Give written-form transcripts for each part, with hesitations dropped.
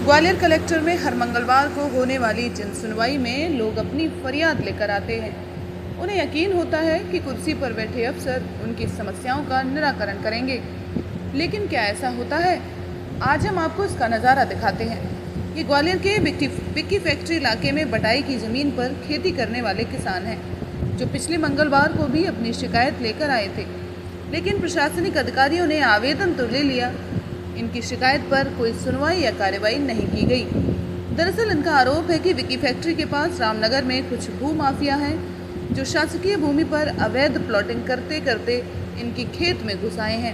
Gwalior collector में हर मंगलवार को होने वाली जन सुनवाई में लोग अपनी फरियाद लेकर आते हैं। उन्हें यकीन होता है कि कुर्सी पर बैठे अफसर उनकी समस्याओं का निराकरण करेंगे, लेकिन क्या ऐसा होता है? आज हम आपको इसका नज़ारा दिखाते हैं। ये ग्वालियर के विक्की फैक्ट्री इलाके में बटाई की ज़मीन पर खेती करने वाले किसान हैं, जो पिछले मंगलवार को भी अपनी शिकायत लेकर आए थे, लेकिन प्रशासनिक अधिकारियों ने आवेदन तो ले लिया, इनकी शिकायत पर कोई सुनवाई या कार्रवाई नहीं की गई। दरअसल इनका आरोप है कि विक्की फैक्ट्री के पास रामनगर में कुछ भू माफिया हैं, जो शासकीय भूमि पर अवैध प्लॉटिंग करते करते इनकी खेत में घुस आए हैं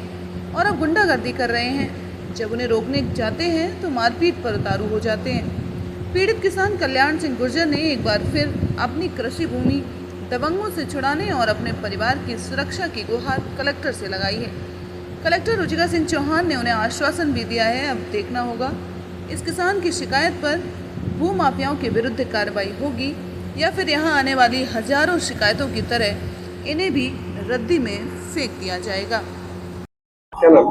और अब गुंडागर्दी कर रहे हैं। जब उन्हें रोकने जाते हैं तो मारपीट पर उतारू हो जाते हैं। पीड़ित किसान कल्याण सिंह गुर्जर ने एक बार फिर अपनी कृषि भूमि दबंगों से छुड़ाने और अपने परिवार की सुरक्षा की गुहार कलेक्टर से लगाई है। कलेक्टर रुचिका सिंह चौहान ने उन्हें आश्वासन भी दिया है। अब देखना होगा इस किसान की शिकायत पर भू माफियाओं के विरुद्ध कार्रवाई होगी या फिर यहां आने वाली हजारों शिकायतों की तरह इन्हें भी रद्दी में फेंक दिया जाएगा। क्या नाम?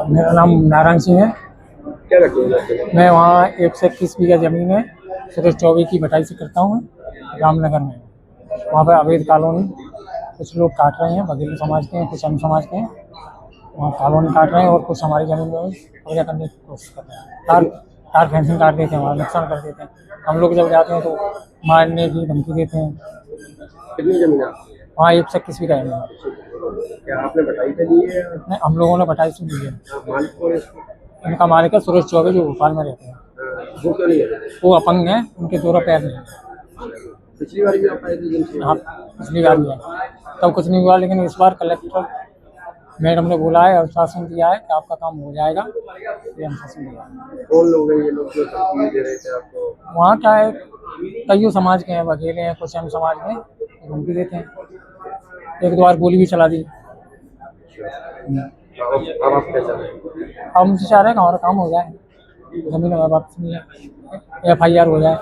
मेरा नाम नारायण सिंह है। क्या लगता है? मैं वहाँ 121 बीघा ज़मीन है सुरेश चौबे की बटाई से करता हूँ रामनगर में। वहाँ पर अवैध कॉलोनी कुछ लोग काट रहे हैं, बघेली समाज के हैं, कुछ अन्य समाज के हैं। वहाँ कॉलोनी काट रहे हैं और कुछ हमारी ज़मीन में कब्जा करने की कोशिश कर रहे हैं। तार फेंसिंग काट देते हैं, वहाँ नुकसान कर देते हैं। हम लोग जब जाते हैं तो मारने की धमकी देते हैं। कितनी जमीन है? वहाँ 121 बीघा ज़मीन है। क्या आपने बटाई पे ली है? नहीं, हम लोगों ने बटाई से ली है। मालिक कौन है इसको? इनका मालिक है सुरेश चौबे, जो भोपाल में रहते हैं। वो क्यों नहीं है? वो अपंग हैं, उनके दोनों पैर नहीं है। पिछली बार भी आप आए थे जिनसे? हाँ, पिछली बार भी है, तब कुछ नहीं हुआ, लेकिन इस बार कलेक्टर मैडम ने बोला है, आश्वासन दिया है कि आपका काम हो जाएगा। ये आश्वासन दिया है। कौन लोग हैं ये लोग जो धमकी दे रहे थे आपको? वहाँ क्या है, कईयों समाज के हैं, बघेले हैं, कुछ अन्य समाज के धमकी देते हैं। एक दो बार गोली भी चला दी। अब आप क्या चाह रहे हैं? अब हमसे चाह रहे हैं कि हमारा काम हो जाए, जमीन वापस मिल जाए, FIR हो जाए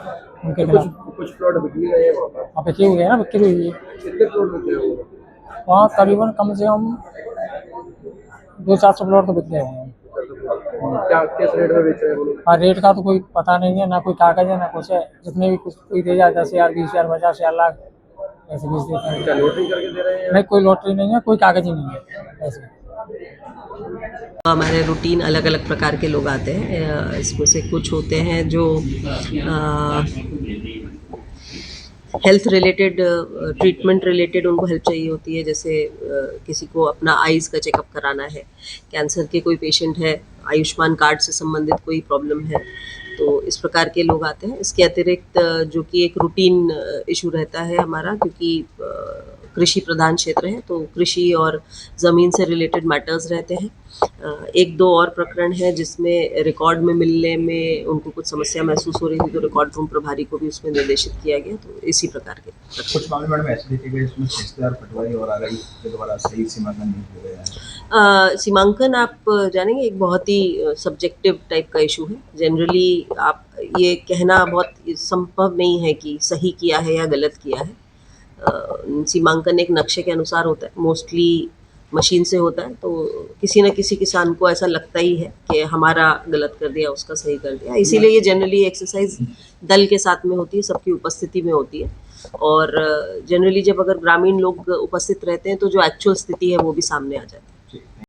उनके खिलाफ। कुछ प्लॉट बिक्री गए हैं वहाँ पर? वहाँ बिक्री हुई है ना, बिक्री हुई है। कितने प्लॉट बिके हैं? वहाँ करीबन कम से कम 200-400 प्लॉट तो बिक गए हैं। क्या किस रेट में बेच रहे हैं वो लोग? हाँ, रेट का तो कोई पता नहीं है, ना कोई कागज है ना कुछ है। जितने भी कुछ कोई दे जाए 10,000, 20,000, 50,000, लाख ऐसे बीच देते हैं। क्या लॉटरी करके दे रहे हैं? नहीं, कोई लॉटरी नहीं है, कोई कागज ही नहीं है ऐसे। हमारे रूटीन अलग अलग प्रकार के लोग आते हैं। इसमें से कुछ होते हैं जो हेल्थ रिलेटेड, ट्रीटमेंट रिलेटेड उनको हेल्प चाहिए होती है। जैसे किसी को अपना आइज़ का चेकअप कराना है, कैंसर के कोई पेशेंट है, आयुष्मान कार्ड से संबंधित कोई प्रॉब्लम है, तो इस प्रकार के लोग आते हैं। इसके अतिरिक्त जो कि एक रूटीन इशू रहता है हमारा, क्योंकि कृषि प्रधान क्षेत्र है, तो कृषि और ज़मीन से रिलेटेड मैटर्स रहते हैं। एक दो और प्रकरण है जिसमें रिकॉर्ड में मिलने में उनको कुछ समस्या महसूस हो रही थी, तो रिकॉर्ड रूम प्रभारी को भी उसमें निर्देशित किया गया। तो इसी प्रकार के कुछ मामले मैडम ऐसे देखे गए इसमें ठेकेदार पटवारी और आरआई के द्वारा सही सीमांकन नहीं हो गया है। सीमांकन आप जानेंगे, एक बहुत ही सब्जेक्टिव टाइप का इशू है। जनरली आप ये कहना बहुत संभव नहीं है कि सही किया है या गलत किया है। सीमांकन एक नक्शे के अनुसार होता है, मोस्टली मशीन से होता है, तो किसी न किसी किसान को ऐसा लगता ही है कि हमारा गलत कर दिया, उसका सही कर दिया। इसीलिए ये जनरली एक्सरसाइज दल के साथ में होती है, सबकी उपस्थिति में होती है। और जनरली जब अगर ग्रामीण लोग उपस्थित रहते हैं तो जो एक्चुअल स्थिति है वो भी सामने आ जाती है।